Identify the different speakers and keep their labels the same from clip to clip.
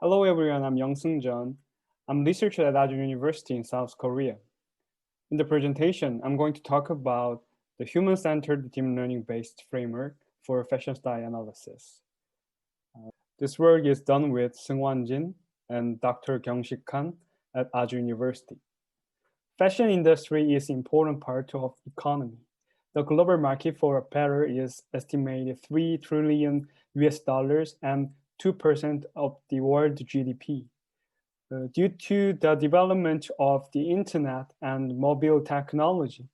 Speaker 1: Hello everyone, I'm Young-Seung Jeon. I'm a researcher at Ajun University in South Korea. In the presentation, I'm going to talk about the human-centered deep learning-based framework for fashion style analysis. This work is done with Seung-Wan Jin and Dr. Kyung-Sik Han at Ajun University. Fashion industry is an important part of economy. The global market for apparel is estimated 3 trillion US dollars and 2% of the world GDP. Due to the development of the internet and mobile technology,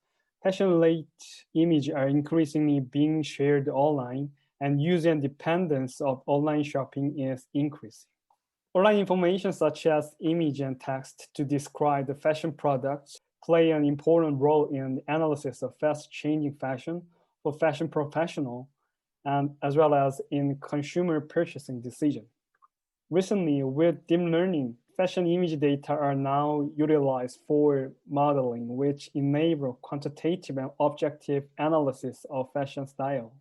Speaker 1: fashion-related images are increasingly being shared online, and user dependence of online shopping is increasing. Online information such as image and text to describe the fashion products play an important role in the analysis of fast-changing fashion for fashion professionals, and as well as in consumer purchasing decision. Recently, with deep learning, fashion image data are now utilized for modeling, which enable quantitative and objective analysis of fashion style.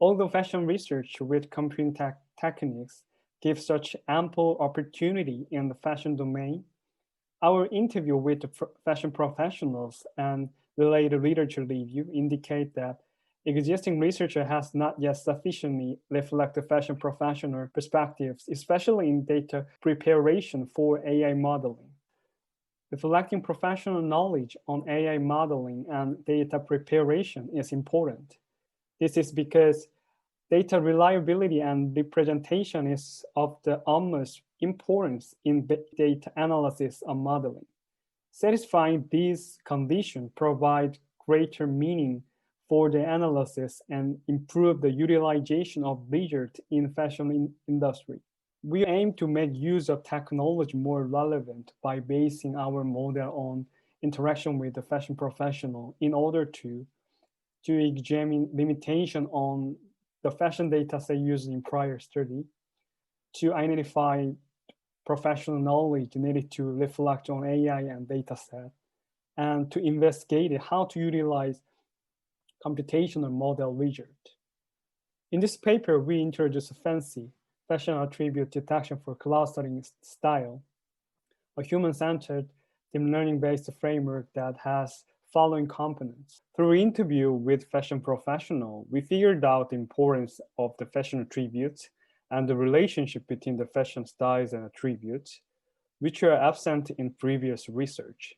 Speaker 1: Although fashion research with computing techniques gives such ample opportunity in the fashion domain, our interview with the fashion professionals and related literature review indicate that existing research has not yet sufficiently reflected fashion professional perspectives, especially in data preparation for AI modeling. Reflecting professional knowledge on AI modeling and data preparation is important. This is because data reliability and representation is of the utmost importance in data analysis and modeling. Satisfying these conditions provide greater meaning for the analysis and improve the utilization of results in fashion industry. We aim to make use of technology more relevant by basing our model on interaction with the fashion professional in order to examine limitation on the fashion data set used in prior study, to identify professional knowledge needed to reflect on AI and data set, and to investigate how to utilize computational model result. In this paper, we introduce FANCY, Fashion Attribute Detection for Clustering Style, a human-centered deep learning-based framework that has following components. Through interview with fashion professionals, we figured out the importance of the fashion attributes and the relationship between the fashion styles and attributes, which are absent in previous research.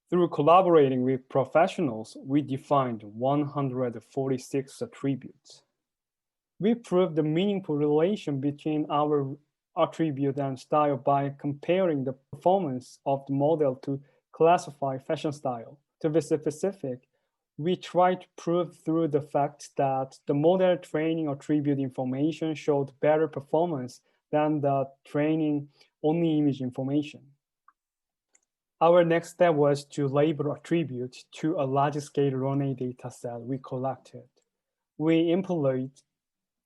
Speaker 1: Through collaborating with professionals, we defined 146 attributes. We proved the meaningful relation between our attribute and style by comparing the performance of the model to classify fashion style. To be specific, we tried to prove through the fact that the model training attribute information showed better performance than the training only image information. Our next step was to label attributes to a large-scale RNA data set we collected. We employed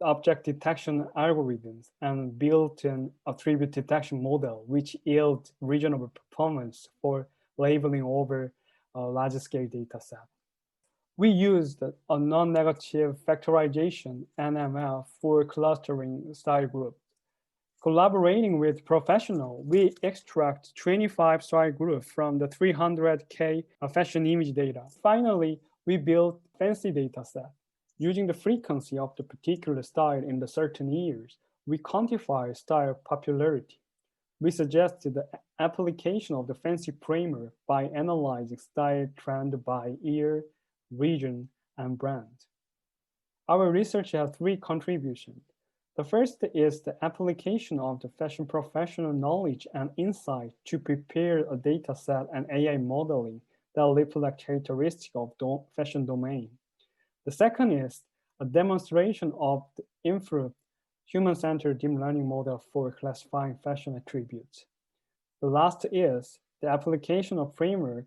Speaker 1: object detection algorithms and built an attribute detection model, which yields reasonable performance for labeling over a large-scale data set. We used a non-negative factorization (NMF) for clustering style groups. Collaborating with professionals, we extract 25 style groups from the 300K fashion image data. Finally, we built fancy data set. Using the frequency of the particular style in the certain years, we quantify style popularity. We suggested the application of the fancy framework by analyzing style trend by year, region, and brand. Our research has 3 contributions. The first is the application of the fashion professional knowledge and insight to prepare a data set and AI modeling that reflect characteristics of the fashion domain. The second is a demonstration of the improved human-centered deep learning model for classifying fashion attributes. The last is the application of framework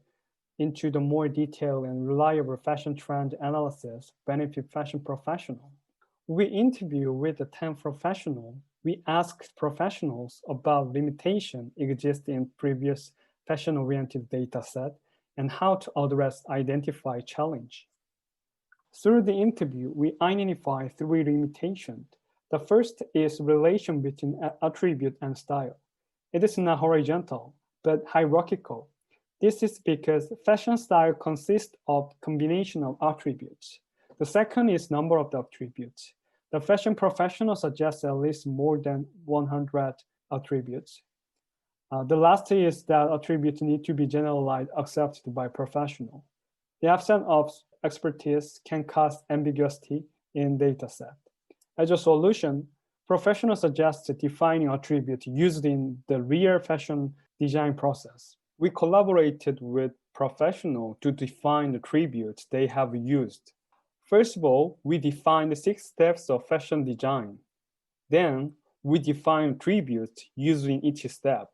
Speaker 1: into the more detailed and reliable fashion trend analysis benefit fashion professionals. We interviewed with the 10 professionals. We asked professionals about limitations existing in previous fashion-oriented data set and how to address identified challenge. Through the interview, we identified 3 limitations. The first is relation between attribute and style. It is not horizontal, but hierarchical. This is because fashion style consists of combination of attributes. The second is number of the attributes. The fashion professional suggests at least more than 100 attributes. The last is that attributes need to be generalized accepted by professional. The absence of expertise can cause ambiguity in dataset. As a solution, professionals suggest defining attributes used in the real fashion design process. We collaborated with professionals to define the attributes they have used. First of all, we defined the 6 steps of fashion design. Then, we defined attributes using each step.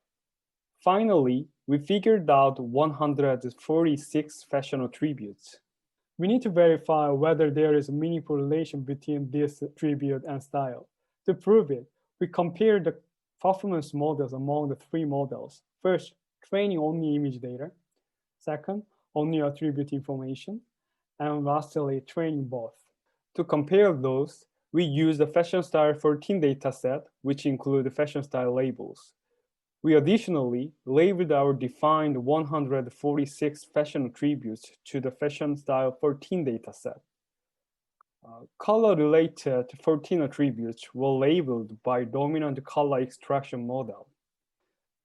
Speaker 1: Finally, we figured out 146 fashion attributes. We need to verify whether there is a meaningful relation between this attribute and style. To prove it, we compared the performance models among the 3 models. First, training only image data. Second, only attribute information. And lastly, training both. To compare those, we use the Fashion Style 14 dataset, which include the fashion style labels. We additionally labeled our defined 146 fashion attributes to the Fashion Style 14 dataset. Color-related 14 attributes were labeled by dominant color extraction model.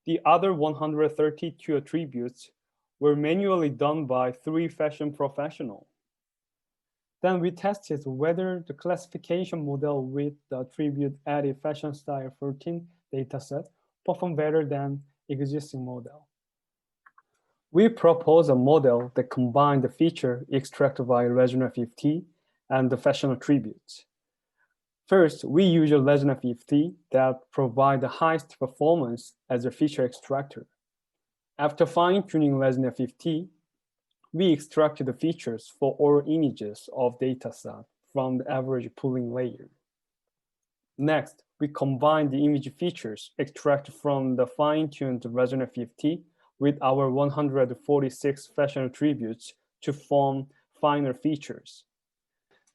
Speaker 1: The other 132 attributes were manually done by 3 fashion professionals. Then we tested whether the classification model with the attribute added Fashion Style 14 dataset perform better than existing model. We propose a model that combines the feature extracted by Regional 50 and the fashion attributes. First, we use a Regional 50 that provides the highest performance as a feature extractor. After fine-tuning Regional 50, we extracted the features for all images of dataset from the average pooling layer. Next, we combine the image features extracted from the fine-tuned Regional 50 with our 146 fashion attributes to form finer features.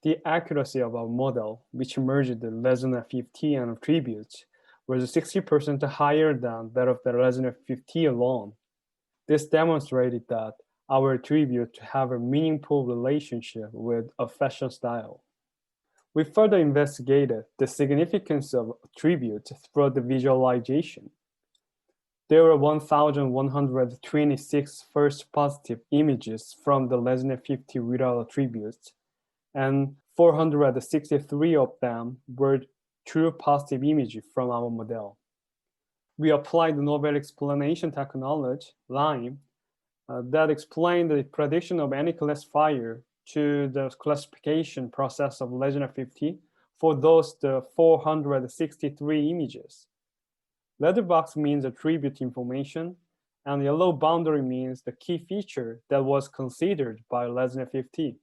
Speaker 1: The accuracy of our model, which merged the Regional 50 and attributes, was 60% higher than that of the Regional 50 alone. This demonstrated that our attributes have a meaningful relationship with a fashion style. We further investigated the significance of attributes through the visualization. There were 1,126 first positive images from the Regional 50 without attributes, and 463 of them were true positive images from our model. We applied the novel explanation technology, LIME, that explained the prediction of any classifier to the classification process of Regional 50 for those 463 images. Red box means attribute information, and yellow boundary means the key feature that was considered by Regional 50.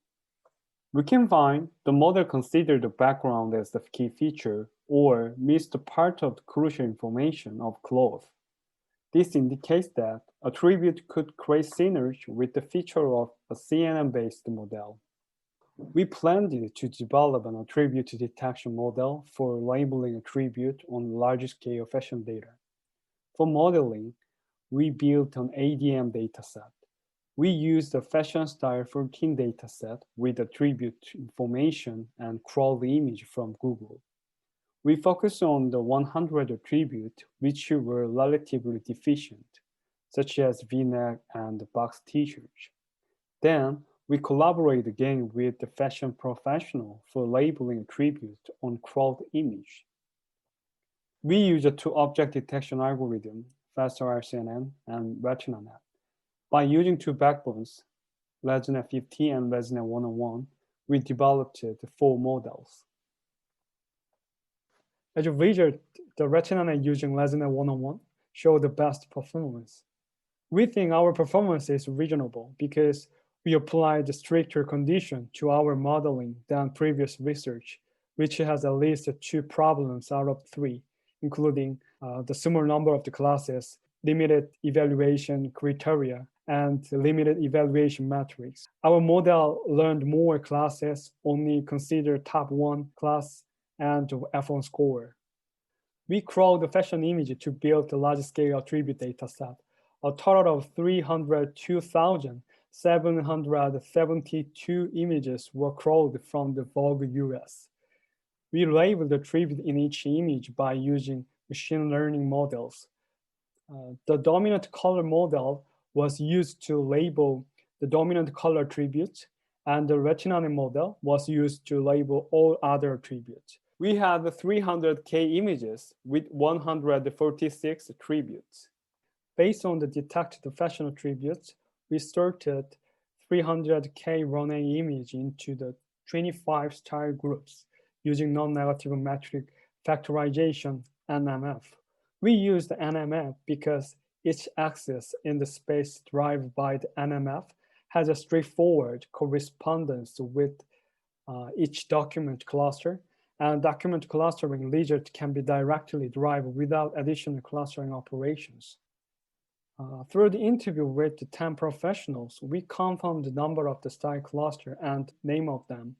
Speaker 1: We can find the model considered the background as the key feature or missed part of the crucial information of cloth. This indicates that attribute could create synergy with the feature of a CNN-based model. We planned to develop an attribute detection model for labeling attribute on large-scale fashion data. For modeling, we built an ADM dataset. We used the Fashion Style 14 dataset with attribute information and crawled image from Google. We focused on the 100 attributes which were relatively deficient, such as V-neck and box t-shirts. Then, we collaborate again with the fashion professional for labeling attributes on crawled image. We use a 2-object detection algorithm, FastRCNN and RetinaNet. By using 2 backbones, Regional 50 and Regional 101, we developed the 4 models. As a result, the RetinaNet using Regional 101 showed the best performance. We think our performance is reasonable because we applied a stricter condition to our modeling than previous research, which has at least 2 problems out of 3, including the small number of the classes, limited evaluation criteria, and limited evaluation metrics. Our model learned more classes, only considered top 1 class, and the iPhone score. We crawled the fashion image to build a large-scale attribute dataset. A total of 302,772 images were crawled from the Vogue US. We labeled the attribute in each image by using machine learning models. The dominant color model was used to label the dominant color attribute, and the retinal model was used to label all other attributes. We had 300K images with 146 attributes. Based on the detected fashion attributes, we sorted 300K running image into the 25 style groups using non-negative metric factorization, NMF. We used NMF because each axis in the space derived by the NMF has a straightforward correspondence with each document cluster, and document clustering result can be directly derived without additional clustering operations. Through the interview with the 10 professionals, we confirmed the number of the style cluster and name of them.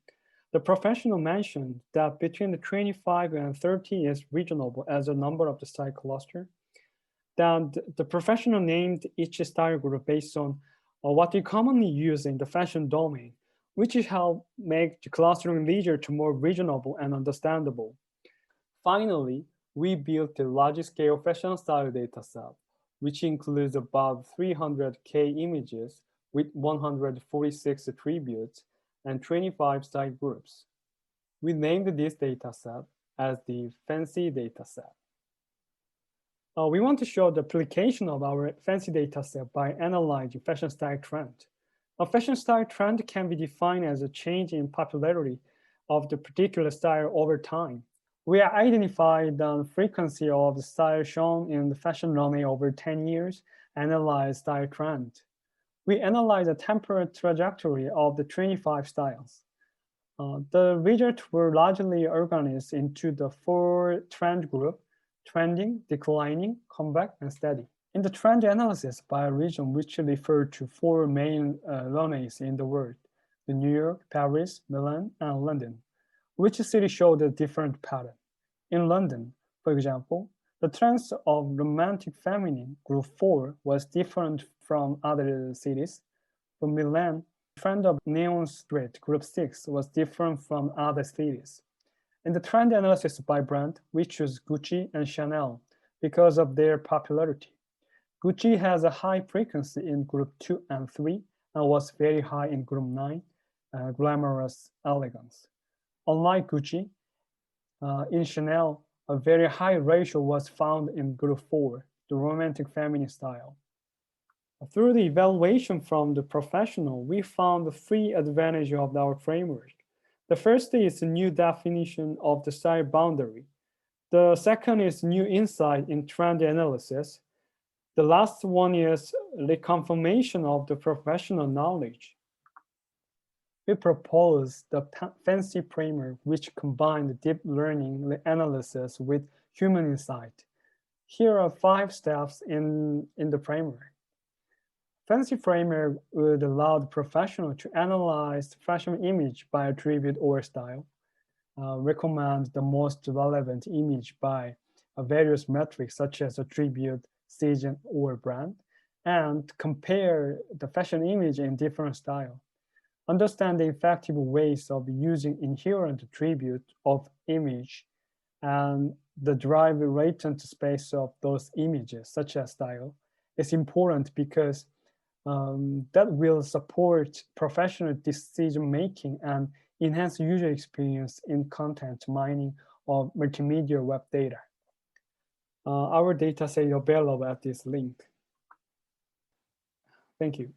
Speaker 1: The professional mentioned that between the 25 and 30 is reasonable as a number of the style cluster. Then the professional named each style group based on what we commonly use in the fashion domain, which is how make the clustering easier to more reasonable and understandable. Finally, we built a large-scale fashion style dataset, which includes about 300K images with 146 attributes and 25 style groups. We named this dataset as the fancy dataset. We want to show the application of our fancy dataset by analyzing fashion style trend. A fashion style trend can be defined as a change in popularity of the particular style over time. We identified the frequency of the style shown in the fashion runway over 10 years, analyzed style trend. We analyzed the temporal trajectory of the 25 styles. The results were largely organized into the 4 trend groups: trending, declining, comeback, and steady. In the trend analysis by region, which referred to 4 main runways in the world: the New York, Paris, Milan, and London, which city showed a different pattern. In London, for example, the trends of romantic feminine group 4 was different from other cities. For Milan, the trend of neon street group 6 was different from other cities. In the trend analysis by brand, we choose Gucci and Chanel because of their popularity. Gucci has a high frequency in group 2 and 3 and was very high in group 9, glamorous elegance. Unlike Gucci, in Chanel, a very high ratio was found in group 4, the romantic feminine style. Through the evaluation from the professional, we found the 3 advantages of our framework. The first is a new definition of the style boundary. The second is new insight in trend analysis. The last one is the confirmation of the professional knowledge. We propose the fancy framework, which combined deep learning analysis with human insight. Here are 5 steps in the framework. Fancy framework would allow the professional to analyze the fashion image by attribute or style, recommend the most relevant image by various metrics such as attribute, season, or brand, and compare the fashion image in different styles. Understand the effective ways of using inherent attribute of image and the derived latent space of those images, such as style, is important because that will support professional decision-making and enhance user experience in content mining of multimedia web data. Our data set is available at this link. Thank you.